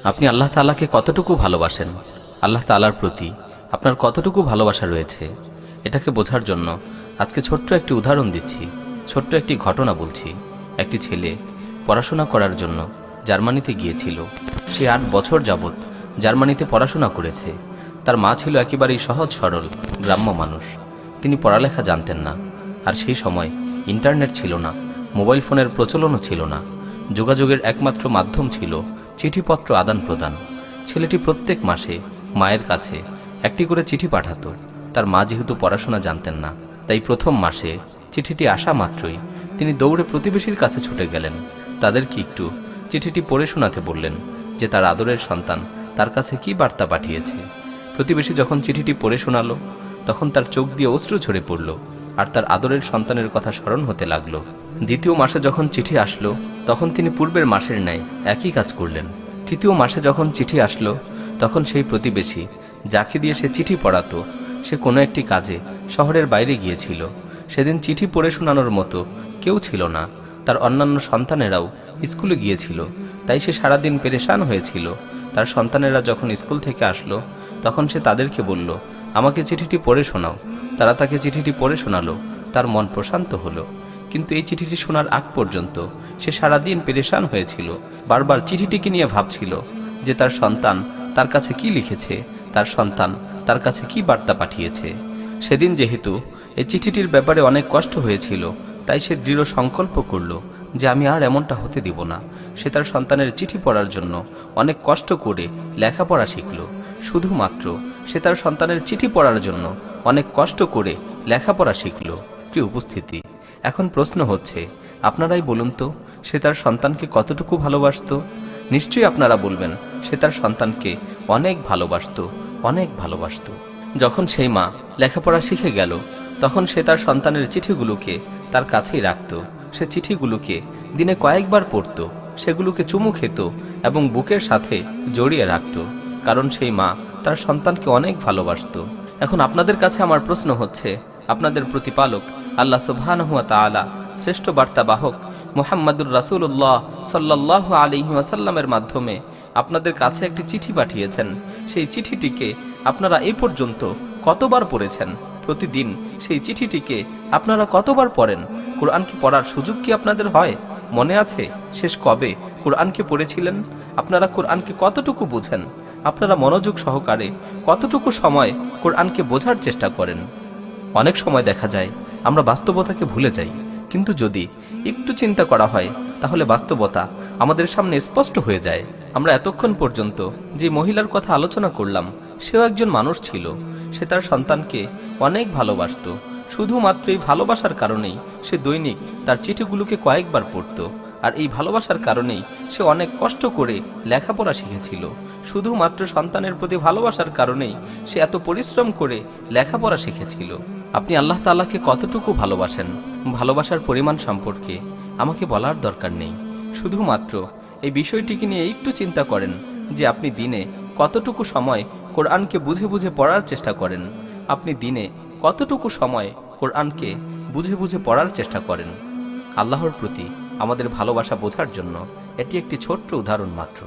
আপনি আল্লাহ তাআলাকে কতটুকু ভালোবাসেন, আল্লাহ তাআলার প্রতি আপনার কতটুকু ভালোবাসা রয়েছে, এটাকে বোঝার জন্য আজকে ছোট্ট একটি উদাহরণ দিচ্ছি, ছোট্ট একটি ঘটনা বলছি। একটি ছেলে পড়াশোনা করার জন্য জার্মানিতে গিয়েছিল। সে 8 বছর যাবৎ জার্মানিতে পড়াশোনা করেছে। তার মা ছিল একেবারেই সহজ সরল গ্রাম্য মানুষ। তিনি পড়ালেখা জানতেন না, আর সেই সময় ইন্টারনেট ছিল না, মোবাইল ফোনের প্রচলনও ছিল না। যোগাযোগের একমাত্র মাধ্যম ছিল চিঠিপত্র আদান প্রদান। ছেলেটি প্রত্যেক মাসে মায়ের কাছে একটি করে চিঠি পাঠাতো। তার মা যেহেতু পড়াশোনা জানতেন না, তাই প্রথম মাসে চিঠিটি আসা মাত্রই তিনি দৌড়ে প্রতিবেশীর কাছে ছুটে গেলেন। তাদেরকে একটু চিঠিটি পড়ে শোনাতে বললেন যে তার আদরের সন্তান তার কাছে কি বার্তা পাঠিয়েছে। প্রতিবেশী যখন চিঠিটি পড়ে শোনালো, তখন তার চোখ দিয়ে অশ্রু ঝরে পড়ল, আর তার আদরের সন্তানের কথা স্মরণ হতে লাগলো। দ্বিতীয় মাসে যখন চিঠি আসলো, তখন তিনি পূর্বের মাসের ন্যায় একই কাজ করলেন। তৃতীয় মাসে যখন চিঠি আসলো, তখন সেই প্রতিবেশী যাকে দিয়ে সে চিঠি পড়াতো, সে কোনো একটি কাজে শহরের বাইরে গিয়েছিল। সেদিন চিঠি পড়ে শোনানোর মতো কেউ ছিল না। তার অন্যান্য সন্তানেরাও স্কুলে গিয়েছিল, তাই সে সারাদিন পেরেশান হয়েছিল। তার সন্তানেরা যখন স্কুল থেকে আসলো, তখন সে তাদেরকে বলল, আমাকে চিঠিটি পড়ে শোনাও। তারা তাকে চিঠিটি পড়ে শোনালো। তার মন প্রশান্ত হলো। কিন্তু এই চিঠিটি শোনার আগ পর্যন্ত সে সারাদিন পেরেশান হয়েছিল। বারবার চিঠিটিকে নিয়ে ভাবছিল যে তার সন্তান তার কাছে কি লিখেছে, তার সন্তান তার কাছে কি বার্তা পাঠিয়েছে। সেদিন যেহেতু এই চিঠিটির ব্যাপারে অনেক কষ্ট হয়েছিল, তাই সে দৃঢ় সংকল্প করল যে আমি আর এমনটা হতে দিব না। সে তার সন্তানের চিঠি পড়ার জন্য অনেক কষ্ট করে লেখাপড়া শিখল। শুধুমাত্র সে তার সন্তানের চিঠি পড়ার জন্য অনেক কষ্ট করে লেখাপড়া শিখল। প্রিয় উপস্থিতি, এখন প্রশ্ন হচ্ছে, আপনারাই বলুন তো, সে তার সন্তানকে কতটুকু ভালোবাসত? নিশ্চয়ই আপনারা বলবেন সে তার সন্তানকে অনেক ভালোবাসত, অনেক ভালোবাসত। যখন সেই মা লেখাপড়া শিখে গেল, তখন সে তার সন্তানের চিঠিগুলোকে তার কাছেই রাখত। সে চিঠিগুলোকে দিনে কয়েকবার পড়ত, সেগুলোকে চুমু খেত এবং বুকের সাথে জড়িয়ে রাখত, কারণ সেই মা তার সন্তানকে অনেক ভালোবাসত। এখন আপনাদের কাছে আমার প্রশ্ন হচ্ছে, আপনাদের প্রতিপালক আল্লাহ সুবহানাহু ওয়া তাআলা শ্রেষ্ঠ বার্তাবাহক মুহাম্মাদুর রাসূলুল্লাহ সাল্লাল্লাহু আলাইহি ওয়াসাল্লামের মাধ্যমে আপনাদের কাছে একটি চিঠি পাঠিয়েছেন। সেই চিঠিটিকে আপনারা এই পর্যন্ত কতবার পড়েছেন? প্রতিদিন সেই চিঠিটিকে আপনারা কতবার পড়েন? কোরআনকে পড়ার সুযোগ কি আপনাদের হয়? মনে আছে শেষ কবে কোরআনকে পড়েছিলেন? আপনারা কোরআনকে কতটুকু বুঝেন? আপনারা মনোযোগ সহকারে কতটুকু সময় কোরআনকে বোঝার চেষ্টা করেন? অনেক সময় দেখা যায় আমরা বাস্তবতাকে ভুলে যাই, কিন্তু যদি একটু চিন্তা করা হয় তাহলে বাস্তবতা আমাদের সামনে স্পষ্ট হয়ে যায়। আমরা এতক্ষণ পর্যন্ত যে মহিলার কথা আলোচনা করলাম, সেও একজন মানুষ ছিল। সে তার সন্তানকে অনেক ভালোবাসত। শুধুমাত্র এই ভালোবাসার কারণেই সে দৈনিক তার চিঠিগুলোকে কয়েকবার পড়ত, আর এই ভালোবাসার কারণেই সে অনেক কষ্ট করে লেখাপড়া শিখেছিল। শুধুমাত্র সন্তানের প্রতি ভালোবাসার কারণেই সে এত পরিশ্রম করে লেখাপড়া শিখেছিল। আপনি আল্লাহ তাআলাকে কতটুকু ভালোবাসেন, ভালোবাসার পরিমাণ সম্পর্কে আমাকে বলার দরকার নেই। শুধুমাত্র এই বিষয়টিকে নিয়ে একটু চিন্তা করেন যে আপনি দিনে কতটুকু সময় কোরআনকে বুঝে বুঝে পড়ার চেষ্টা করেন। আপনি দিনে কতটুকু সময় কোরআনকে বুঝে বুঝে পড়ার চেষ্টা করেন। আল্লাহর প্রতি আমাদের ভালোবাসা বোঝার জন্য এটি একটি ছোট্ট উদাহরণ মাত্র।